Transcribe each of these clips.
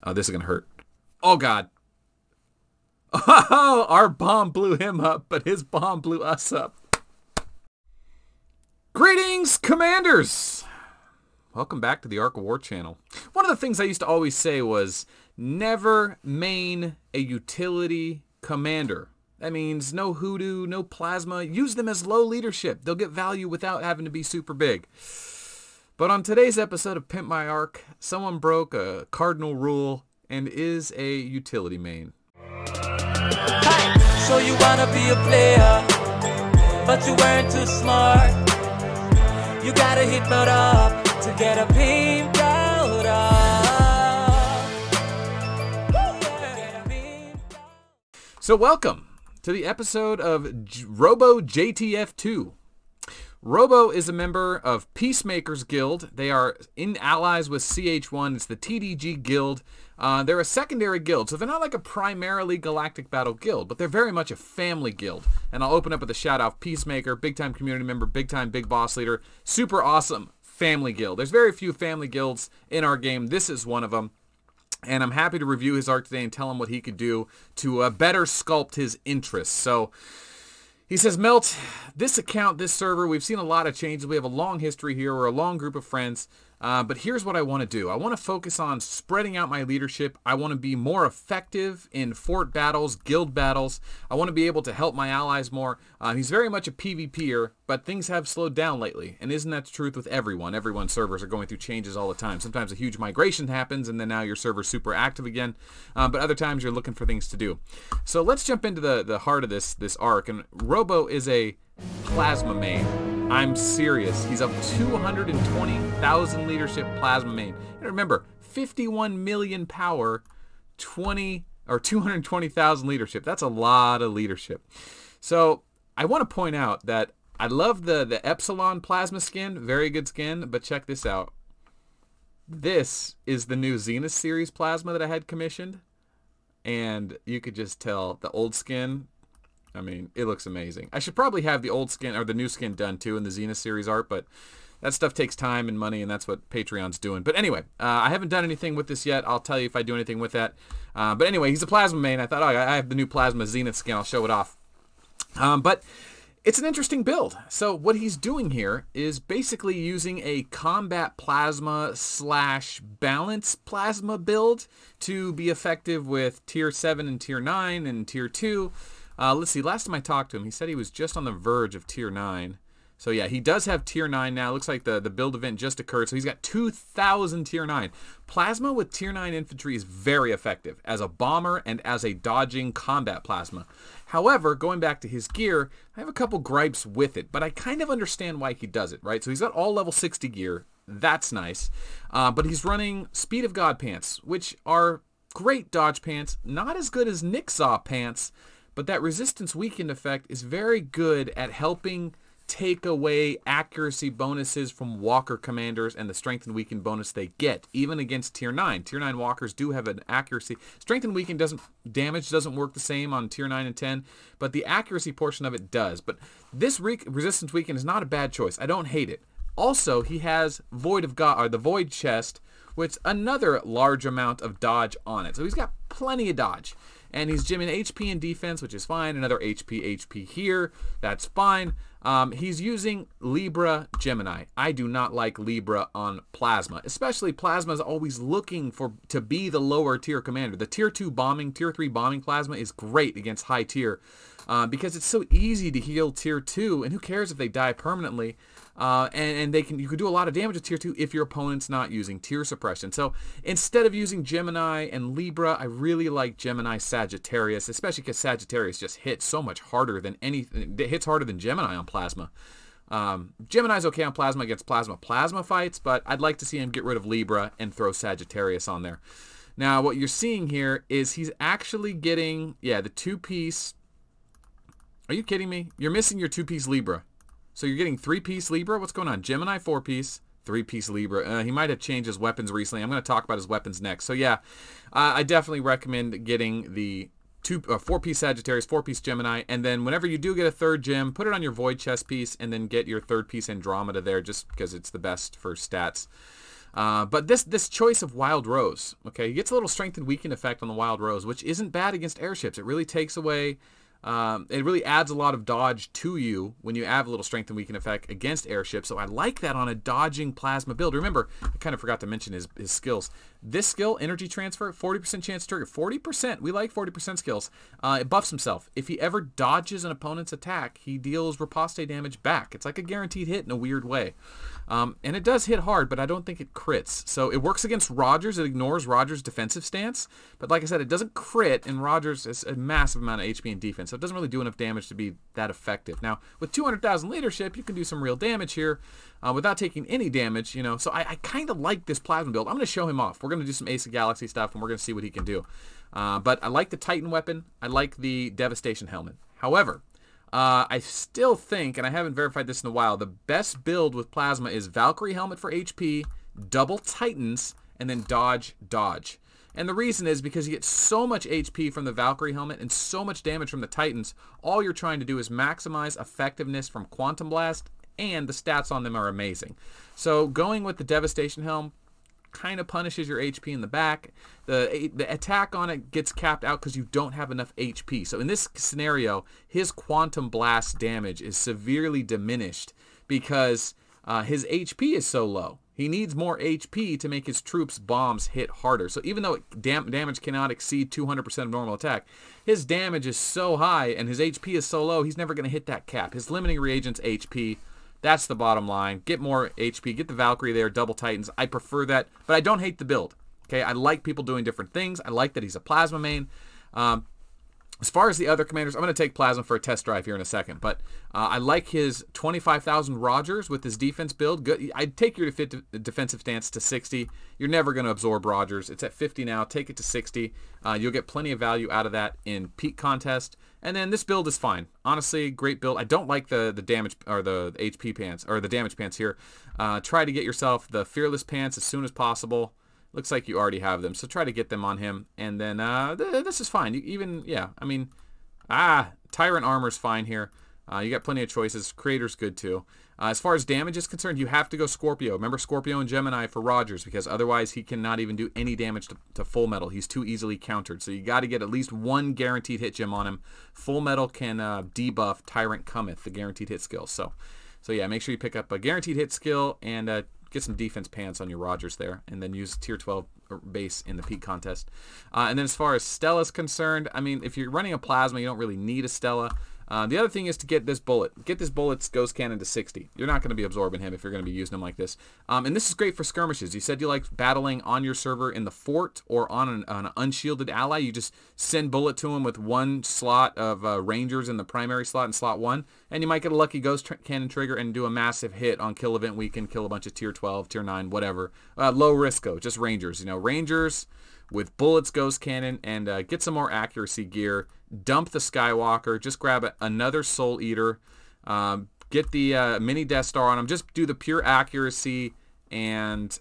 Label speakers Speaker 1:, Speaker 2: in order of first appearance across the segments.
Speaker 1: Oh, this is going to hurt. Oh, God. Oh, our bomb blew him up, but his bomb blew us up. Greetings, Commanders! Welcome back to the Ark of War channel. One of the things I used to always say was, never main a utility commander. That means no hoodoo, no plasma. Use them as low leadership. They'll get value without having to be super big. But on today's episode of Pimp My Ark, someone broke a cardinal rule and is a utility main.
Speaker 2: So you wanna be a player, but you weren't too smart. You gotta hit Melt up to get a Pimp up.
Speaker 1: So welcome to the episode of Robo JTF2. Robo is a member of Peacemaker's Guild. They are in allies with CH1. It's the TDG Guild. They're a secondary guild, so they're not like a primarily Galactic Battle guild, but they're very much a family guild. And I'll open up with a shout-out. Peacemaker, big-time community member, big-time big boss leader, super awesome family guild. There's very few family guilds in our game. This is one of them. And I'm happy to review his art today and tell him what he could do to better sculpt his interests. So he says, Melt, this account, this server, we've seen a lot of changes. We have a long history here. We're a long group of friends. But here's what I want to do. I want to focus on spreading out my leadership. I want to be more effective in fort battles, guild battles. I want to be able to help my allies more. He's very much a PvPer, but things have slowed down lately. And isn't that the truth with everyone? Everyone's servers are going through changes all the time. Sometimes a huge migration happens, and then now your server's super active again. But other times you're looking for things to do. So let's jump into the heart of this arc. And Robo is a plasma main. I'm serious. He's a 220,000 leadership plasma main. And remember, 51 million power, 220,000 leadership. That's a lot of leadership. So I want to point out that I love the Epsilon plasma skin. Very good skin. But check this out. This is the new Zenith series plasma that I had commissioned. And you could just tell the old skin, I mean, it looks amazing. I should probably have the old skin or the new skin done too in the Zenith series art, but that stuff takes time and money, and that's what Patreon's doing. But anyway, I haven't done anything with this yet. I'll tell you if I do anything with that. But anyway, he's a plasma main. I thought, oh, I have the new plasma Zenith skin. I'll show it off. But it's an interesting build. So what he's doing here is basically using a combat plasma / balance plasma build to be effective with tier 7 and tier 9 and tier 2. Let's see, last time I talked to him, he said he was just on the verge of tier 9. So yeah, he does have tier 9 now. Looks like the build event just occurred, so he's got 2,000 tier 9. Plasma with tier 9 infantry is very effective as a bomber and as a dodging combat plasma. However, going back to his gear, I have a couple gripes with it, but I kind of understand why he does it, right? So he's got all level 60 gear. That's nice. But he's running Speed of God pants, which are great dodge pants, not as good as Nixaw pants, but that resistance weakened effect is very good at helping take away accuracy bonuses from walker commanders and the strength and weaken bonus they get, even against tier 9. Tier 9 walkers do have an accuracy. Strength and weaken damage doesn't work the same on tier 9 and 10, but the accuracy portion of it does. But this resistance weaken is not a bad choice. I don't hate it. Also, he has Void of God, or the Void chest, with another large amount of dodge on it. So he's got plenty of dodge. And he's gymming HP and defense, which is fine. Another HP here. That's fine. He's using Libra Gemini. I do not like Libra on Plasma. Especially Plasma is always looking to be the lower tier commander. The tier 2 bombing, tier 3 bombing Plasma is great against high tier. Because it's so easy to heal tier 2. And who cares if they die permanently. And you can do a lot of damage with tier 2 if your opponent's not using tier suppression. So instead of using Gemini and Libra, I really like Gemini Sagittarius, especially because Sagittarius just hits so much harder than anything. It hits harder than Gemini on Plasma. Gemini's okay on Plasma against Plasma fights, but I'd like to see him get rid of Libra and throw Sagittarius on there. Now, what you're seeing here is he's actually getting, yeah, the 2-piece. Are you kidding me? You're missing your 2-piece Libra. So you're getting 3-piece Libra? What's going on? Gemini 4-piece, 3-piece Libra. He might have changed his weapons recently. I'm going to talk about his weapons next. So yeah, I definitely recommend getting the 4-piece Sagittarius, 4-piece Gemini, and then whenever you do get a 3rd gem, put it on your Void chest piece, and then get your 3rd piece Andromeda there, just because it's the best for stats. But this choice of Wild Rose, okay, he gets a little strength and weaken effect on the Wild Rose, which isn't bad against airships. It really takes away, it really adds a lot of dodge to you when you have a little strength and weaken effect against airships. So I like that on a dodging plasma build. Remember, I kind of forgot to mention his skills. This skill, energy transfer, 40% chance to trigger. 40%, we like 40% skills. It buffs himself. If he ever dodges an opponent's attack, he deals riposte damage back. It's like a guaranteed hit in a weird way. And it does hit hard, but I don't think it crits. So it works against Rogers. It ignores Rogers' defensive stance. But like I said, it doesn't crit, and Rogers has a massive amount of HP and defense. So it doesn't really do enough damage to be that effective. Now, with 200,000 leadership, you can do some real damage here without taking any damage, you know. So I kind of like this plasma build. I'm going to show him off. We're going to do some Ace of Galaxy stuff, and we're going to see what he can do. But I like the Titan weapon. I like the Devastation helmet. However, I still think, and I haven't verified this in a while, the best build with plasma is Valkyrie helmet for HP, double Titans, and then dodge, dodge. And the reason is because you get so much HP from the Valkyrie helmet and so much damage from the Titans, all you're trying to do is maximize effectiveness from Quantum Blast, and the stats on them are amazing. So going with the Devastation helm kind of punishes your HP in the back. The attack on it gets capped out because you don't have enough HP. So in this scenario, his Quantum Blast damage is severely diminished because his HP is so low. He needs more HP to make his troops' bombs hit harder. So even though damage cannot exceed 200% of normal attack, his damage is so high and his HP is so low, he's never going to hit that cap. His limiting reagent's HP. That's the bottom line. Get more HP. Get the Valkyrie there, double Titans. I prefer that, but I don't hate the build. Okay, I like people doing different things. I like that he's a Plasma main. As far as the other commanders, I'm going to take Plasma for a test drive here in a second, but I like his 25,000 Rogers with his defense build. Good. I'd take your defensive stance to 60. You're never going to absorb Rogers. It's at 50 now. Take it to 60. You'll get plenty of value out of that in peak contest. And then this build is fine. Honestly, great build. I don't like the damage or the HP pants or the damage pants here. Try to get yourself the Fearless pants as soon as possible. Looks like you already have them, so try to get them on him. And then this is fine. Tyrant armor's fine here. You got plenty of choices. Creator's good too. As far as damage is concerned, you have to go Scorpio. Remember Scorpio and Gemini for Rogers, because otherwise he cannot even do any damage to Full Metal. He's too easily countered. So you got to get at least one guaranteed hit gem on him. Full Metal can debuff Tyrant Cometh, the guaranteed hit skill. So yeah, make sure you pick up a guaranteed hit skill and get some defense pants on your Rogers there, and then use tier 12 base in the peak contest. And then as far as Stella's concerned, I mean, if you're running a Plasma, you don't really need a Stella. The other thing is to get this bullet. Get this bullet's Ghost Cannon to 60. You're not going to be absorbing him if you're going to be using him like this. And this is great for skirmishes. You said you liked battling on your server in the fort or on an unshielded ally. You just send bullet to him with one slot of Rangers in the primary slot in slot 1, and you might get a lucky Ghost Cannon trigger and do a massive hit on kill event weekend, kill a bunch of tier 12, tier 9, whatever. Low risco, just Rangers. You know, Rangers with bullets, Ghost Cannon, and get some more accuracy gear. Dump the Skywalker. Just grab another Soul Eater. Get the mini Death Star on him. Just do the pure accuracy and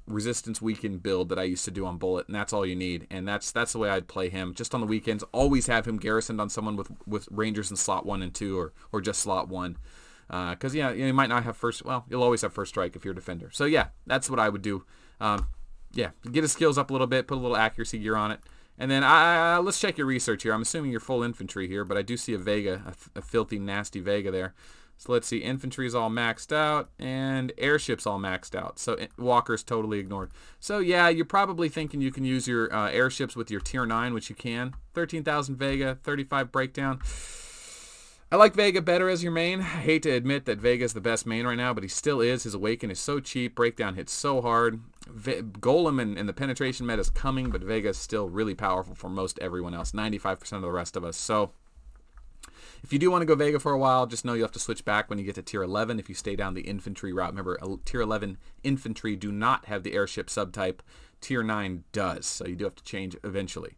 Speaker 1: resistance weakened build that I used to do on Bullet, and that's all you need. And that's the way I'd play him. Just on the weekends, always have him garrisoned on someone with Rangers in slot 1 and 2, or just slot 1. Because yeah, you might not have first. Well, you'll always have first strike if you're a defender. So yeah, that's what I would do. Yeah, get his skills up a little bit, put a little accuracy gear on it. And then let's check your research here. I'm assuming you're full infantry here, but I do see a Vega, a filthy, nasty Vega there. So let's see. Infantry's all maxed out, and airship's all maxed out. So Walker's totally ignored. So yeah, you're probably thinking you can use your airships with your tier 9, which you can. 13,000 Vega, 35 breakdown. I like Vega better as your main. I hate to admit that Vega's the best main right now, but he still is. His Awaken is so cheap. Breakdown hits so hard. Golem and the penetration meta is coming, but Vega's still really powerful for most everyone else. 95% of the rest of us. So if you do want to go Vega for a while, just know you have to switch back when you get to tier 11 if you stay down the infantry route. Remember, tier 11 infantry do not have the airship subtype. Tier 9 does, so you do have to change eventually.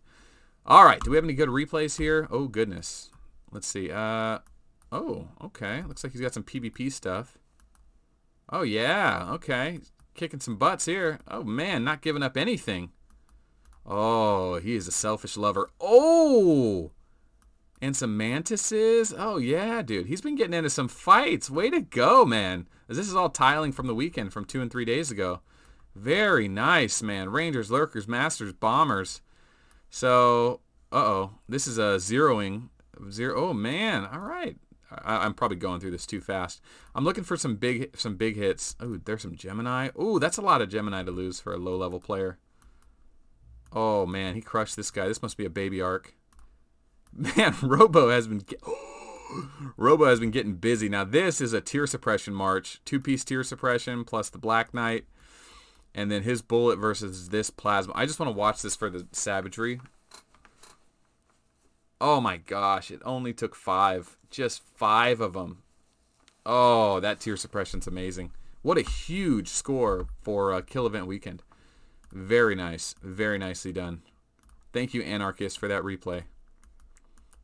Speaker 1: All right, do we have any good replays here? Oh, goodness. Let's see. Oh, okay. Looks like he's got some PvP stuff. Oh, yeah. Okay. Kicking some butts here. Oh, man. Not giving up anything. Oh, he is a selfish lover. Oh! And some Mantises. Oh, yeah, dude. He's been getting into some fights. Way to go, man. This is all tiling from the weekend from 2 and 3 days ago. Very nice, man. Rangers, Lurkers, Masters, Bombers. So, this is a zeroing. Oh, man. All right. I'm probably going through this too fast. I'm looking for some big hits. Oh, there's some Gemini. Oh, that's a lot of Gemini to lose for a low-level player. Oh, man. He crushed this guy. This must be a baby arc. Man, Robo has been getting busy. Now, this is a tier suppression march. 2-piece tier suppression plus the Black Knight. And then his bullet versus this plasma. I just want to watch this for the savagery. Oh my gosh, it only took 5. Just 5 of them. Oh, that tier suppression's amazing. What a huge score for Kill Event Weekend. Very nice. Very nicely done. Thank you, Anarchist, for that replay.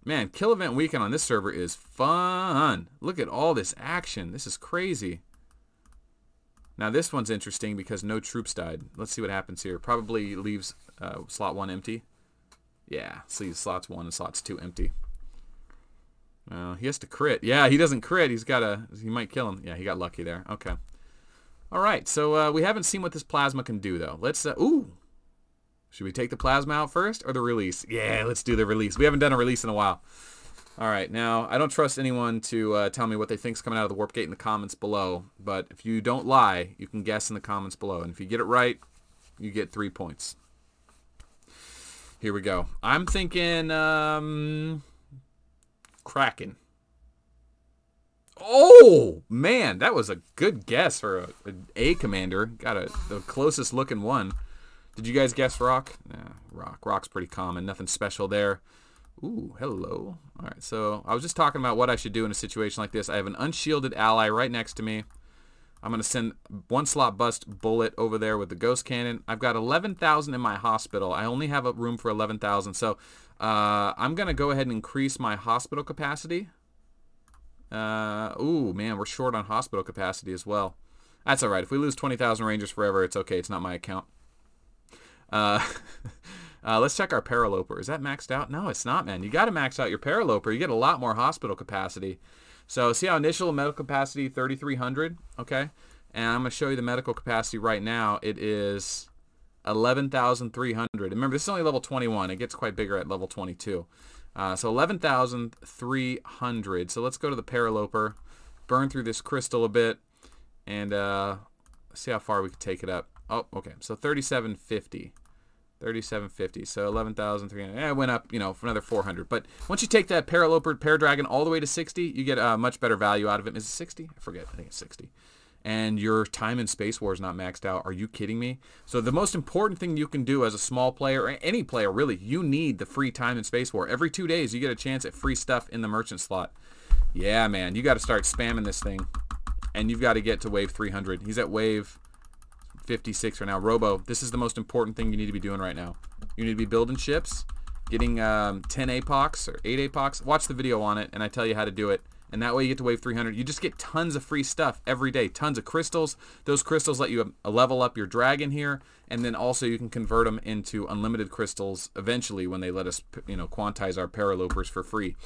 Speaker 1: Man, Kill Event Weekend on this server is fun. Look at all this action. This is crazy. Now, this one's interesting because no troops died. Let's see what happens here. Probably leaves slot 1 empty. Yeah, leaves slots 1 and slots 2 empty. He has to crit. Yeah, he doesn't crit. He might kill him. Yeah, he got lucky there. Okay. All right, so we haven't seen what this plasma can do, though. Let's, ooh. Should we take the plasma out first or the release? Yeah, let's do the release. We haven't done a release in a while. All right, now, I don't trust anyone to tell me what they think's coming out of the warp gate in the comments below, but if you don't lie, you can guess in the comments below, and if you get it right, you get 3 points. Here we go. I'm thinking Kraken. Oh, man, that was a good guess for an A commander. Got the closest looking one. Did you guys guess Rock? Nah, Rock. Rock's pretty common. Nothing special there. Ooh, hello. All right, so I was just talking about what I should do in a situation like this. I have an unshielded ally right next to me. I'm going to send 1 slot bust bullet over there with the ghost cannon. I've got 11,000 in my hospital. I only have a room for 11,000. So I'm going to go ahead and increase my hospital capacity. Ooh, man, we're short on hospital capacity as well. That's all right. If we lose 20,000 Rangers forever, it's okay. It's not my account. Let's check our Paraloper. Is that maxed out? No, it's not, man. You got to max out your Paraloper. You get a lot more hospital capacity. So see how initial medical capacity 3,300, okay? And I'm going to show you the medical capacity right now. It is 11,300. Remember, this is only level 21. It gets quite bigger at level 22. So 11,300. So let's go to the Paraloper, burn through this crystal a bit, and see how far we can take it up. Oh, okay. So 3,750. 3,750. So 11,300. Yeah, it went up, for another 400. But once you take that Paraloper Paradragon all the way to 60, you get a much better value out of it. Is it 60? I forget. I think it's 60. And your time in Space War is not maxed out. Are you kidding me? So the most important thing you can do as a small player, or any player really, you need the free time in Space War. Every 2 days, you get a chance at free stuff in the merchant slot. Yeah, man. You got to start spamming this thing. And you've got to get to wave 300. He's at wave 56 right now. Robo, this is the most important thing you need to be doing right now. You need to be building ships, getting 10 APOCs or 8 APOCs. Watch the video on it, and I tell you how to do it. And that way you get to wave 300. You just get tons of free stuff every day. Tons of crystals. Those crystals let you level up your dragon here, and then also you can convert them into unlimited crystals eventually when they let us, quantize our Paralopers for free.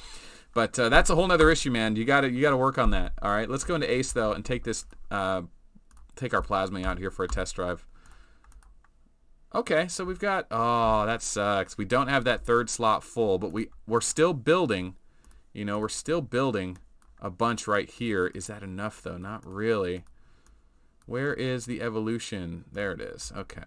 Speaker 1: But that's a whole nother issue, man. You gotta work on that. All right, let's go into Ace though and take this. Take our plasma out here for a test drive. Okay, so we've got, oh, that sucks. We don't have that 3rd slot full, but we're still building, we're still building a bunch right here. Is that enough though? Not really. Where is the evolution? There it is. Okay.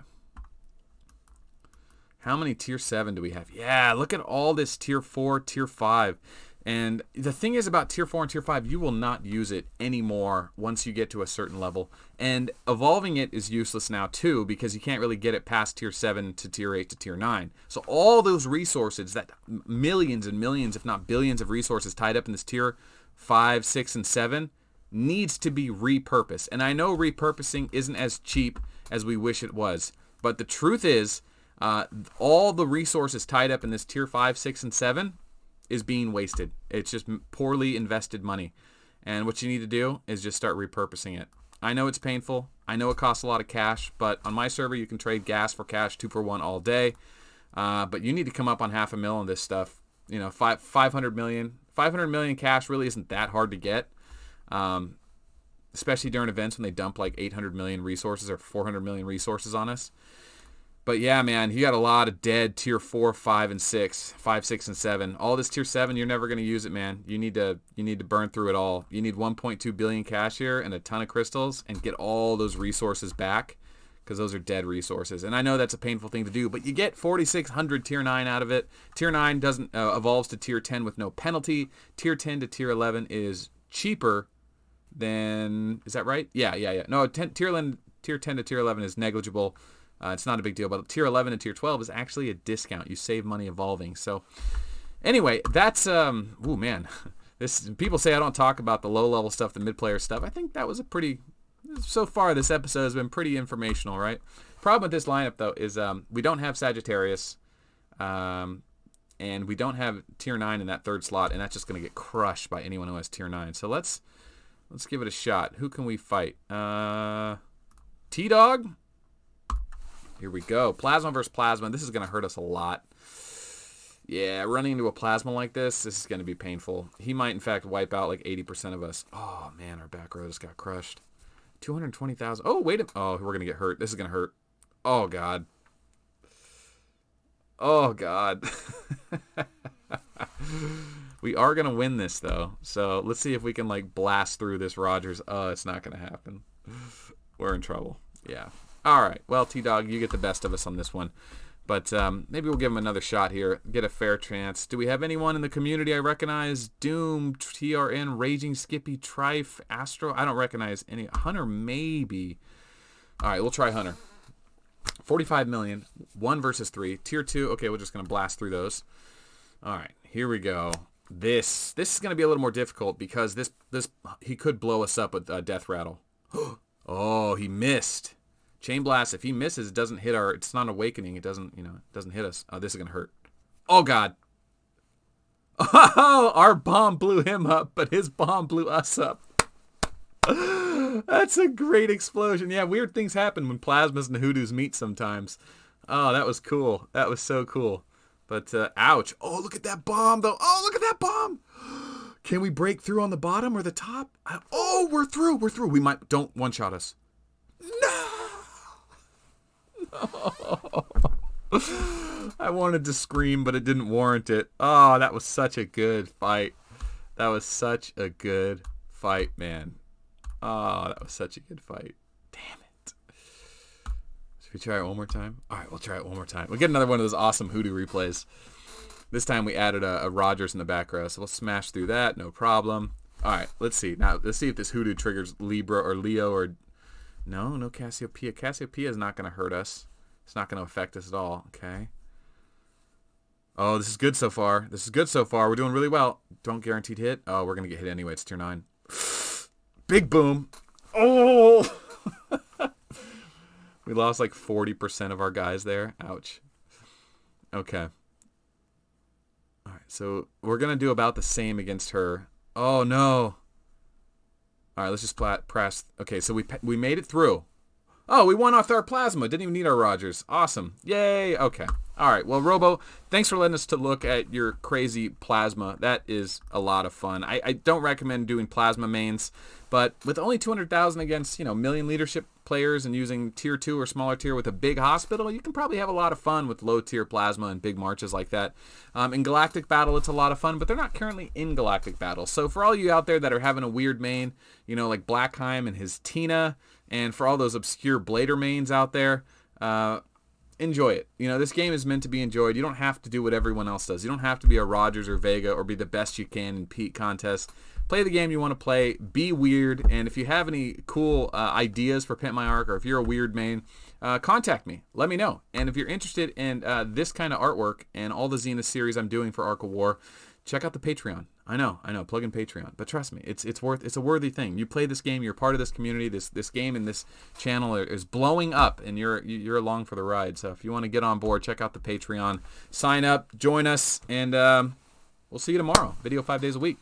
Speaker 1: How many tier 7 do we have? Yeah, look at all this tier 4, tier 5. And the thing is about tier 4 and tier 5, you will not use it anymore once you get to a certain level. And evolving it is useless now too, because you can't really get it past tier 7 to tier 8 to tier 9. So all those resources, that millions and millions, if not billions of resources tied up in this tier 5, 6, and 7, needs to be repurposed. And I know repurposing isn't as cheap as we wish it was. But the truth is, all the resources tied up in this tier 5, 6, and 7 is being wasted. It's just poorly invested money. And what you need to do is just start repurposing it. I know it's painful. I know it costs a lot of cash, but on my server you can trade gas for cash 2 for 1 all day. But you need to come up on $500,000 on this stuff. 500 million. 500 million cash really isn't that hard to get. especially during events when they dump like 800 million resources or 400 million resources on us. But yeah, man, you got a lot of dead tier 4, 5, and 6, 5, 6, and 7. All this tier 7, you're never going to use it, man. You need to burn through it all. You need 1.2 billion cash here and a ton of crystals and get all those resources back, because those are dead resources. And I know that's a painful thing to do, but you get 4,600 tier 9 out of it. Tier 9 doesn't evolves to tier 10 with no penalty. Tier 10 to tier 11 is cheaper than, is that right? Yeah. No, tier 10 to tier 11 is negligible. It's not a big deal, but tier 11 and tier 12 is actually a discount. You save money evolving. So anyway, that's, ooh, man. People say I don't talk about the low-level stuff, the mid-player stuff. I think that was a pretty, so far this episode has been pretty informational, right? Problem with this lineup, though, is we don't have Sagittarius, and we don't have tier 9 in that third slot, and that's just going to get crushed by anyone who has tier 9. So let's give it a shot. Who can we fight? T-Dog? Here we go. Plasma versus Plasma. This is going to hurt us a lot. Yeah, running into a Plasma like this is going to be painful. He might, in fact, wipe out like 80% of us. Oh, man, our back row just got crushed. 220,000. Oh, wait. Oh, we're going to get hurt. This is going to hurt. Oh, God. Oh, God. We are going to win this, though. So let's see if we can, like, blast through this Rogers. Oh, it's not going to happen. We're in trouble. Yeah. All right. Well, T-Dog, you get the best of us on this one. But maybe we'll give him another shot here. Get a fair chance. Do we have anyone in the community I recognize? Doom, TRN, Raging Skippy, Trife, Astro. I don't recognize any. Hunter, maybe. All right, we'll try Hunter. 45 million. 1 versus 3. Tier 2. Okay, we're just going to blast through those. All right, here we go. This is going to be a little more difficult because this he could blow us up with Death Rattle. Oh, he missed. Chain Blast, if he misses, it doesn't hit our, it's not Awakening. It doesn't, it doesn't hit us. Oh, this is going to hurt. Oh, God. Oh, our bomb blew him up, but his bomb blew us up. That's a great explosion. Yeah, weird things happen when plasmas and hoodoos meet sometimes. Oh, that was cool. That was so cool. But, ouch. Oh, look at that bomb, though. Oh, look at that bomb. Can we break through on the bottom or the top? Oh, we're through. We're through. We might, don't one-shot us. No. I wanted to scream, but it didn't warrant it. Oh, that was such a good fight. That was such a good fight, man. Oh, that was such a good fight. Damn it. Should we try it one more time? All right, we'll try it one more time. We'll get another one of those awesome hoodoo replays. This time we added a Rogers in the back row, so we'll smash through that. No problem. All right, let's see. Now, let's see if this hoodoo triggers Libra or Leo or... No Cassiopeia. Cassiopeia is not going to hurt us. It's not going to affect us at all. Okay. Oh, this is good so far. This is good so far. We're doing really well. Don't guaranteed hit. Oh, we're going to get hit anyway. It's tier 9. Big boom. Oh! We lost like 40% of our guys there. Ouch. Okay. All right, so we're going to do about the same against her. Oh, no. All right, let's just press. Okay, so we made it through. Oh, we won off our Plasma. Didn't even need our Rogers. Awesome. Yay. Okay. All right. Well, Robo, thanks for letting us to look at your crazy Plasma. That is a lot of fun. I don't recommend doing Plasma mains, but with only 200,000 against, million leadership players and using tier 2 or smaller tier with a big hospital, you can probably have a lot of fun with low tier Plasma and big marches like that. In Galactic Battle, it's a lot of fun, but they're not currently in Galactic Battle. So for all you out there that are having a weird main, like Blackheim and his Tina, and for all those obscure Blader mains out there, enjoy it. This game is meant to be enjoyed. You don't have to do what everyone else does. You don't have to be a Rogers or Vega or be the best you can in Pete contests. Play the game you want to play. Be weird. And if you have any cool ideas for Pimp My Arc, or if you're a weird main, contact me. Let me know. And if you're interested in this kind of artwork and all the Zenith series I'm doing for Arc of War, check out the Patreon. I know, plug in Patreon, but trust me, it's a worthy thing. You play this game, you're part of this community. This game and this channel is blowing up, and you're along for the ride. So if you want to get on board, check out the Patreon, sign up, join us, and we'll see you tomorrow. Video 5 days a week.